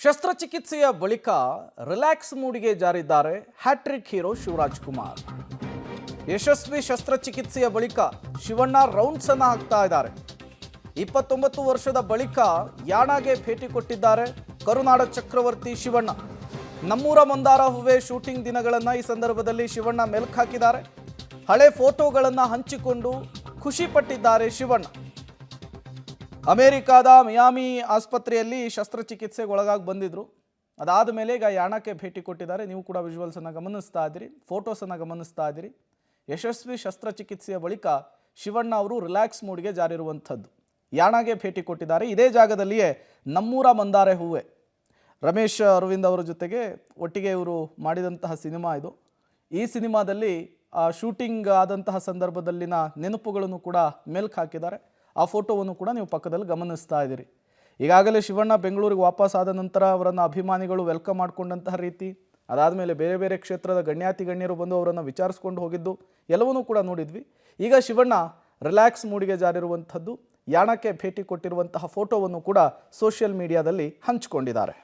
ಶಸ್ತ್ರಚಿಕಿತ್ಸೆಯ ಬಳಿಕ ರಿಲ್ಯಾಕ್ಸ್ ಮೂಡಿಗೆ ಜಾರಿದ್ದಾರೆ ಹ್ಯಾಟ್ರಿಕ್ ಹೀರೋ ಶಿವರಾಜ್ ಕುಮಾರ್. ಯಶಸ್ವಿ ಶಸ್ತ್ರಚಿಕಿತ್ಸೆಯ ಬಳಿಕ ಶಿವಣ್ಣ ರೌಂಡ್ಸ್ ಅನ್ನು ಹಾಕ್ತಾ ಇದ್ದಾರೆ. 29 ವರ್ಷದ ಬಳಿಕ ಯಾಣಗೆ ಭೇಟಿ ಕೊಟ್ಟಿದ್ದಾರೆ ಕರುನಾಡ ಚಕ್ರವರ್ತಿ ಶಿವಣ್ಣ. ನಮ್ಮೂರ ಮಂದಾರ ಹೂವೆ ಶೂಟಿಂಗ್ ದಿನಗಳನ್ನು ಈ ಸಂದರ್ಭದಲ್ಲಿ ಶಿವಣ್ಣ ಮೆಲುಕು ಹಾಕಿದ್ದಾರೆ. ಹಳೆ ಫೋಟೋಗಳನ್ನು ಹಂಚಿಕೊಂಡು ಖುಷಿ ಪಟ್ಟಿದ್ದಾರೆ ಶಿವಣ್ಣ. ಅಮೆರಿಕಾದ ಮಿಯಾಮಿ ಆಸ್ಪತ್ರೆಯಲ್ಲಿ ಶಸ್ತ್ರಚಿಕಿತ್ಸೆಗೆ ಒಳಗಾಗಿ ಬಂದಿದ್ರು. ಅದಾದ ಮೇಲೆ ಈಗ ಯಾಣಕ್ಕೆ ಭೇಟಿ ಕೊಟ್ಟಿದ್ದಾರೆ. ನೀವು ಕೂಡ ವಿಜುವಲ್ಸನ್ನು ಗಮನಿಸ್ತಾ ಇದ್ದೀರಿ, ಫೋಟೋಸನ್ನು ಗಮನಿಸ್ತಾ ಇದ್ದೀರಿ. ಯಶಸ್ವಿ ಶಸ್ತ್ರಚಿಕಿತ್ಸೆಯ ಬಳಿಕ ಶಿವಣ್ಣ ಅವರು ರಿಲ್ಯಾಕ್ಸ್ ಮೂಡ್ಗೆ ಜಾರಿರುವಂಥದ್ದು. ಯಾಣಗೆ ಭೇಟಿ ಕೊಟ್ಟಿದ್ದಾರೆ. ಇದೇ ಜಾಗದಲ್ಲಿಯೇ ನಮ್ಮೂರ ಮಂದಾರೆ ಹೂವೆ, ರಮೇಶ್ ಅರವಿಂದ್ ಅವರ ಜೊತೆಗೆ ಒಟ್ಟಿಗೆ ಇವರು ಮಾಡಿದಂತಹ ಸಿನಿಮಾ ಇದು. ಈ ಸಿನಿಮಾದಲ್ಲಿ ಶೂಟಿಂಗ್ ಆದಂತಹ ಸಂದರ್ಭದಲ್ಲಿನ ನೆನಪುಗಳನ್ನು ಕೂಡ ಮೆಲುಕು ಹಾಕಿದ್ದಾರೆ. ಆ ಫೋಟೋವನ್ನು ಕೂಡ ನೀವು ಪಕ್ಕದಲ್ಲಿ ಗಮನಿಸ್ತಾ ಇದ್ದೀರಿ. ಈಗಾಗಲೇ ಶಿವಣ್ಣ ಬೆಂಗಳೂರಿಗೆ ವಾಪಸ್ ಆದ ನಂತರ ಅವರನ್ನು ಅಭಿಮಾನಿಗಳು ವೆಲ್ಕಮ್ ಮಾಡಿಕೊಂಡಂತಹ ರೀತಿ, ಅದಾದಮೇಲೆ ಬೇರೆ ಬೇರೆ ಕ್ಷೇತ್ರದ ಗಣ್ಯರು ಬಂದು ಅವರನ್ನು ವಿಚಾರಿಸ್ಕೊಂಡು ಹೋಗಿದ್ದು ಎಲ್ಲವನ್ನೂ ಕೂಡ ನೋಡಿದ್ವಿ. ಈಗ ಶಿವಣ್ಣ ರಿಲ್ಯಾಕ್ಸ್ ಮೂಡಿಗೆ ಜಾರಿರುವಂಥದ್ದು, ಯಾಣಕ್ಕೆ ಭೇಟಿ ಕೊಟ್ಟಿರುವಂತಹ ಫೋಟೋವನ್ನು ಕೂಡ ಸೋಷಿಯಲ್ ಮೀಡಿಯಾದಲ್ಲಿ ಹಂಚಿಕೊಂಡಿದ್ದಾರೆ.